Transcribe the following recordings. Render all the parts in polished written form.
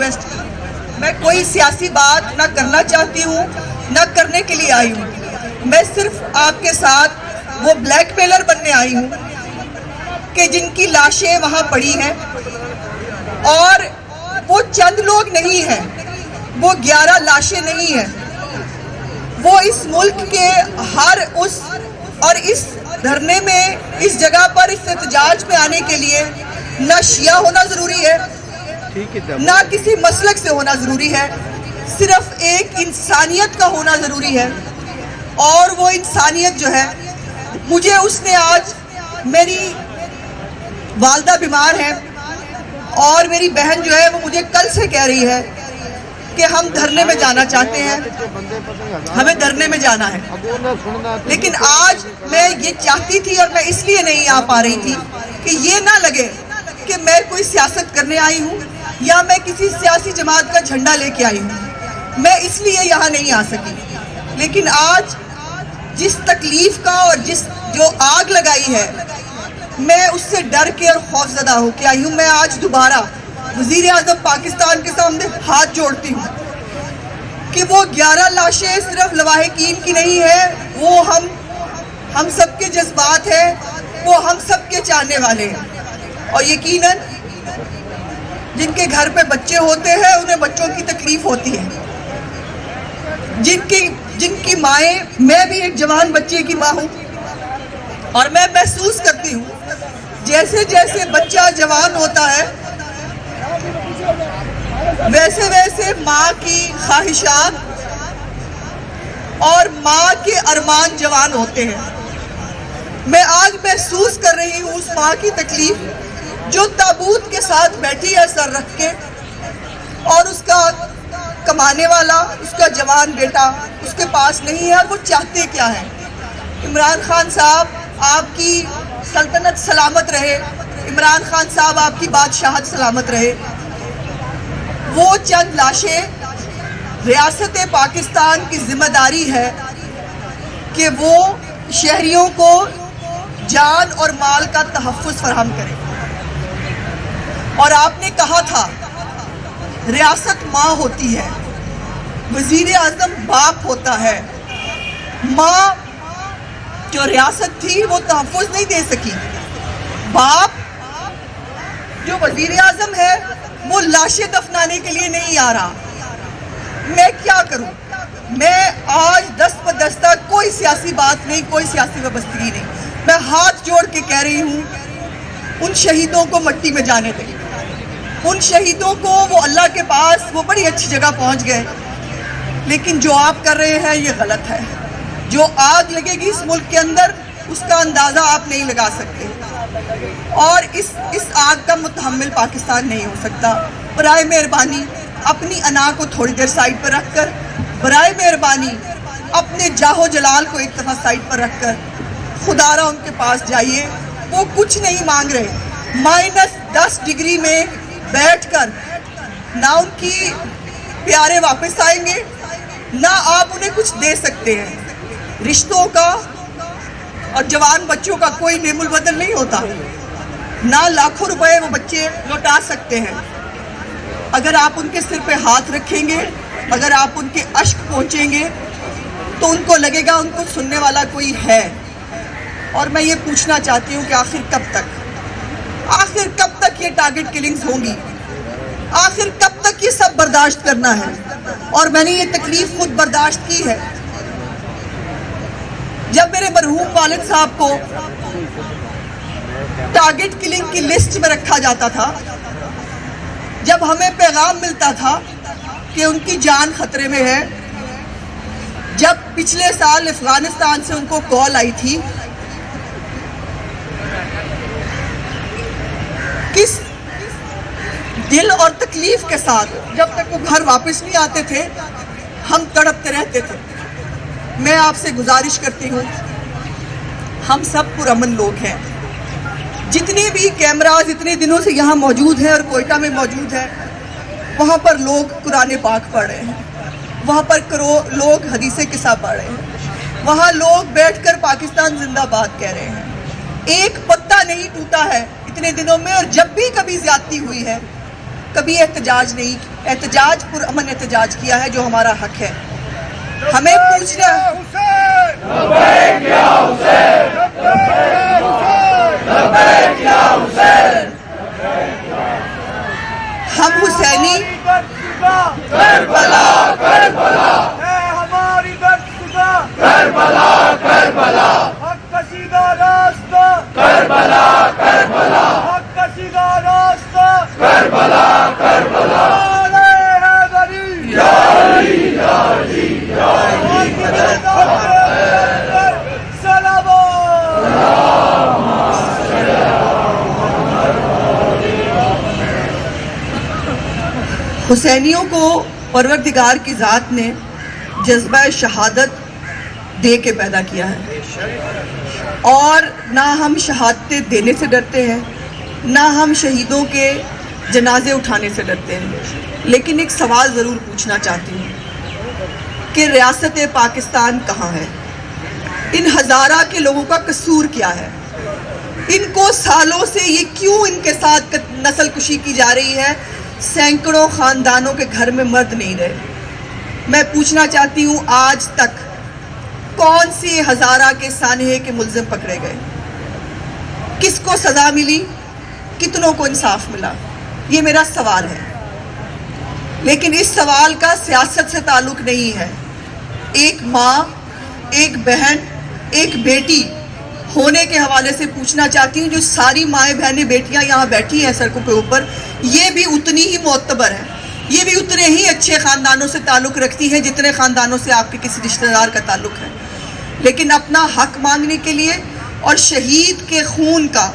Request کی، میں کوئی سیاسی بات نہ کرنا چاہتی ہوں نہ کرنے کے لیے آئی ہوں، میں صرف آپ کے ساتھ وہ بلیک میلر بننے آئی ہوں کہ جن کی لاشیں وہاں پڑی ہیں، اور وہ چند لوگ نہیں ہیں، وہ 11 لاشیں نہیں ہیں، وہ اس ملک کے ہر اس اور اس دھرنے میں اس جگہ پر اس احتجاج میں آنے کے لیے نہ شیعہ ہونا ضروری ہے نہ کسی مسلک سے ہونا ضروری ہے، صرف ایک انسانیت کا ہونا ضروری ہے، اور وہ انسانیت جو ہے مجھے اس نے آج، میری والدہ بیمار ہے اور میری بہن جو ہے وہ مجھے کل سے کہہ رہی ہے کہ ہم دھرنے میں جانا چاہتے ہیں، ہمیں دھرنے میں جانا ہے، لیکن آج میں یہ چاہتی تھی اور میں اس لیے نہیں آ پا رہی تھی کہ یہ نہ لگے کہ میں کوئی سیاست کرنے آئی ہوں یا میں کسی سیاسی جماعت کا جھنڈا لے کے آئی ہوں، میں اس لیے یہاں نہیں آ سکی، لیکن آج جس تکلیف کا اور جو آگ لگائی ہے، میں اس سے ڈر کے اور خوف زدہ ہو کے آئی ہوں۔ میں آج دوبارہ وزیر اعظم پاکستان کے سامنے ہاتھ جوڑتی ہوں کہ وہ 11 لاشیں صرف لواحقین کی نہیں ہے، وہ ہم سب کے جذبات ہیں، وہ ہم سب کے چاہنے والے ہیں، اور یقیناً جن کے گھر پہ بچے ہوتے ہیں انہیں بچوں کی تکلیف ہوتی ہے، جن کی مائیں، میں بھی ایک جوان بچے کی ماں ہوں اور میں محسوس کرتی ہوں جیسے جیسے بچہ جوان ہوتا ہے ویسے ویسے ماں کی خواہشات اور ماں کے ارمان جوان ہوتے ہیں۔ میں آج محسوس کر رہی ہوں اس ماں کی تکلیف جو تابوت کے ساتھ بیٹھی ہے سر رکھ کے، اور اس کا کمانے والا، اس کا جوان بیٹا اس کے پاس نہیں ہے، اور وہ چاہتے کیا ہے۔ عمران خان صاحب آپ کی سلطنت سلامت رہے، عمران خان صاحب آپ کی بادشاہت سلامت رہے۔ وہ چند لاشیں، ریاست پاکستان کی ذمہ داری ہے کہ وہ شہریوں کو جان اور مال کا تحفظ فراہم کرے، اور آپ نے کہا تھا ریاست ماں ہوتی ہے، وزیر اعظم باپ ہوتا ہے، ماں جو ریاست تھی وہ تحفظ نہیں دے سکی، باپ جو وزیر اعظم ہے وہ لاشیں دفنانے کے لیے نہیں آ رہا۔ میں کیا کروں؟ میں آج دست بدستہ کوئی سیاسی بات نہیں، کوئی سیاسی وابستگی نہیں، میں ہاتھ جوڑ کے کہہ رہی ہوں ان شہیدوں کو مٹی میں جانے دیں، ان شہیدوں کو، وہ اللہ کے پاس وہ بڑی اچھی جگہ پہنچ گئے، لیکن جو آپ کر رہے ہیں یہ غلط ہے۔ جو آگ لگے گی اس ملک کے اندر اس کا اندازہ آپ نہیں لگا سکتے، اور اس آگ کا متحمل پاکستان نہیں ہو سکتا۔ برائے مہربانی اپنی انا کو تھوڑی دیر سائڈ پر رکھ کر، برائے مہربانی اپنے جاہو جلال کو ایک دفعہ سائڈ پر رکھ کر خدا را ان کے پاس جائیے۔ وہ کچھ نہیں مانگ رہے، -10 ڈگری میں بیٹھ کر نہ ان کی پیارے واپس آئیں گے نہ آپ انہیں کچھ دے سکتے ہیں۔ رشتوں کا اور جوان بچوں کا کوئی نعم البدل نہیں ہوتا، نہ لاکھوں روپے وہ بچے لوٹا سکتے ہیں۔ اگر آپ ان کے سر پہ ہاتھ رکھیں گے، اگر آپ ان کے اشک پہنچیں گے تو ان کو لگے گا ان کو سننے والا کوئی ہے۔ اور میں یہ پوچھنا چاہتی ہوں کہ آخر کب تک یہ ٹارگٹ کلنگز ہوں گی؟ آخر کب تک یہ سب برداشت کرنا ہے؟ اور میں نے یہ تکلیف خود برداشت کی ہے۔ جب میرے مرحوم والد صاحب کو ٹارگٹ کلنگ کی لسٹ میں رکھا جاتا تھا، جب ہمیں پیغام ملتا تھا کہ ان کی جان خطرے میں ہے، جب پچھلے سال افغانستان سے ان کو کال آئی تھی، کس دل اور تکلیف کے ساتھ جب تک وہ گھر واپس نہیں آتے تھے ہم تڑپتے رہتے تھے۔ میں آپ سے گزارش کرتی ہوں، ہم سب پرامن لوگ ہیں، جتنے بھی کیمراز اتنے دنوں سے یہاں موجود ہیں اور کوئٹہ میں موجود ہیں، وہاں پر لوگ قرآن پاک پڑھ رہے ہیں، وہاں پر لوگ حدیث قصہ پڑھ رہے ہیں، وہاں لوگ بیٹھ کر پاکستان زندہ باد کہہ رہے ہیں۔ ایک پتا نہیں ٹوٹا ہے اتنے دنوں میں، اور جب بھی کبھی زیادتی ہوئی ہے، کبھی احتجاج پرامن احتجاج کیا ہے جو ہمارا حق ہے. ہمیں پوچھنا ہم حسینی کربلا کربلا ہے ہماری درسگاہ کربلا کربلا حق کشیدہ راستہ کربلا کربلا حق کشیدہ راستہ کربلا کربلا یا علی یا علی یا علی حسینیوں کو پروردگار کی ذات نے جذبہ شہادت دے کے پیدا کیا ہے، اور نہ ہم شہادتیں دینے سے ڈرتے ہیں، نہ ہم شہیدوں کے جنازے اٹھانے سے ڈرتے ہیں. لیکن ایک سوال ضرور پوچھنا چاہتی ہوں کہ ریاست پاکستان کہاں ہے؟ ان ہزارہ کے لوگوں کا قصور کیا ہے؟ ان کو سالوں سے یہ کیوں ان کے ساتھ نسل کشی کی جا رہی ہے؟ سینکڑوں خاندانوں کے گھر میں مرد نہیں رہے. میں پوچھنا چاہتی ہوں آج تک کون سی ہزارہ کے سانحے کے ملزم پکڑے گئے؟ کس کو سزا ملی؟ کتنوں کو انصاف ملا؟ یہ میرا سوال ہے. لیکن اس سوال کا سیاست سے تعلق نہیں ہے. ایک ماں، ایک بہن، ایک بیٹی ہونے کے حوالے سے پوچھنا چاہتی ہوں. جو ساری مائیں بہنیں بیٹیاں یہاں بیٹھی ہیں سڑکوں کے اوپر، یہ بھی اتنی ہی معتبر ہیں، یہ بھی اتنے ہی اچھے خاندانوں سے تعلق رکھتی ہیں جتنے خاندانوں سے آپ کے کسی رشتہ دار کا تعلق ہے. لیکن اپنا حق مانگنے کے لیے اور شہید کے خون کا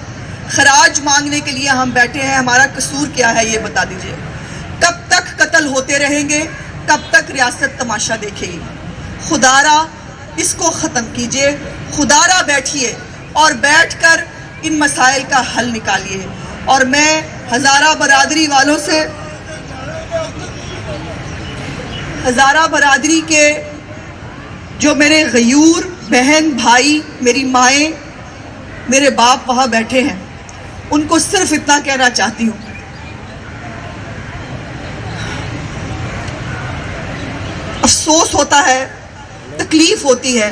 خراج مانگنے کے لیے ہم بیٹھے ہیں. ہمارا قصور کیا ہے یہ بتا دیجئے. کب تک قتل ہوتے رہیں گے؟ کب تک ریاست تماشا دیکھے گی؟ خدارا اس کو ختم کیجئے. خدارا بیٹھیے اور بیٹھ کر ان مسائل کا حل نکالیے. اور میں ہزارہ برادری والوں سے، ہزارہ برادری کے جو میرے غیور بہن بھائی، میری مائیں، میرے باپ وہاں بیٹھے ہیں، ان کو صرف اتنا کہنا چاہتی ہوں، افسوس ہوتا ہے، تکلیف ہوتی ہے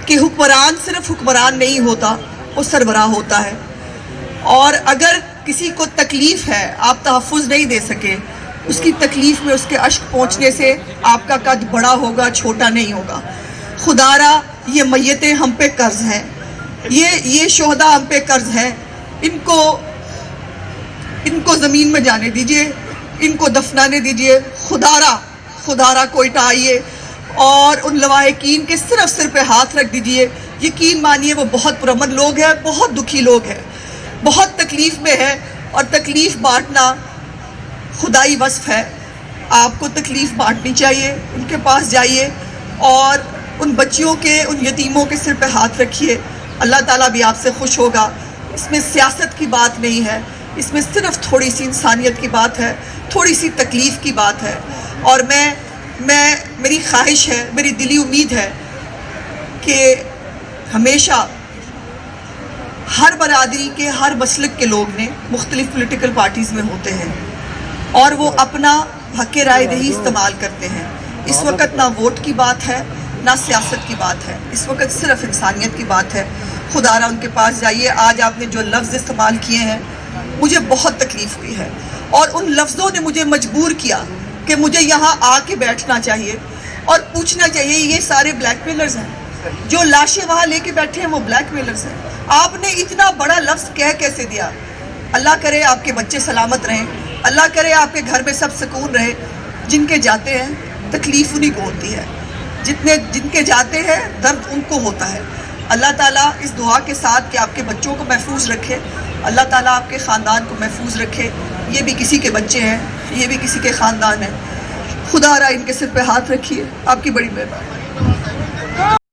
کہ حکمران صرف حکمران نہیں ہوتا، وہ سربراہ ہوتا ہے. اور اگر کسی کو تکلیف ہے، آپ تحفظ نہیں دے سکے، اس کی تکلیف میں اس کے اشک پہنچنے سے آپ کا قد بڑا ہوگا، چھوٹا نہیں ہوگا. خدارا یہ میتیں ہم پہ قرض ہیں، یہ شہداء ہم پہ قرض ہیں. ان کو زمین میں جانے دیجئے، ان کو دفنانے دیجئے. خدارا کوئٹہ آئیے اور ان لواحقین کے صرف سر پہ ہاتھ رکھ دیجئے. یقین مانیے وہ بہت پرامن لوگ ہیں، بہت دکھی لوگ ہیں، بہت تکلیف میں ہے. اور تکلیف بانٹنا خدائی وصف ہے. آپ کو تکلیف بانٹنی چاہیے. ان کے پاس جائیے اور ان بچیوں کے، ان یتیموں کے سر پہ ہاتھ رکھیے. اللہ تعالیٰ بھی آپ سے خوش ہوگا. اس میں سیاست کی بات نہیں ہے، اس میں صرف تھوڑی سی انسانیت کی بات ہے، تھوڑی سی تکلیف کی بات ہے. اور میری خواہش ہے، میری دلی امید ہے کہ ہمیشہ ہر برادری کے، ہر مسلک کے لوگ نے مختلف پولیٹیکل پارٹیز میں ہوتے ہیں اور وہ اپنا حق رائے دہی استعمال کرتے ہیں. اس وقت نہ ووٹ کی بات ہے، نہ سیاست کی بات ہے، اس وقت صرف انسانیت کی بات ہے. خدارا ان کے پاس جائیے. آج آپ نے جو لفظ استعمال کیے ہیں مجھے بہت تکلیف ہوئی ہے، اور ان لفظوں نے مجھے مجبور کیا کہ مجھے یہاں آ کے بیٹھنا چاہیے اور پوچھنا چاہیے یہ سارے بلیک میلرز ہیں، جو لاشیں وہاں لے کے بیٹھے ہیں وہ بلیک میلرز ہیں. آپ نے اتنا بڑا لفظ کیسے دیا؟ اللہ کرے آپ کے بچے سلامت رہیں، اللہ کرے آپ کے گھر میں سب سکون رہے. جن کے جاتے ہیں تکلیف انہی کو ہوتی ہے، جن کے جاتے ہیں درد ان کو ہوتا ہے. اللہ تعالیٰ اس دعا کے ساتھ کہ آپ کے بچوں کو محفوظ رکھے، اللہ تعالیٰ آپ کے خاندان کو محفوظ رکھے. یہ بھی کسی کے بچے ہیں، یہ بھی کسی کے خاندان ہیں. خدارا ان کے سر پہ ہاتھ رکھیے. آپ کی بڑی مہربانی.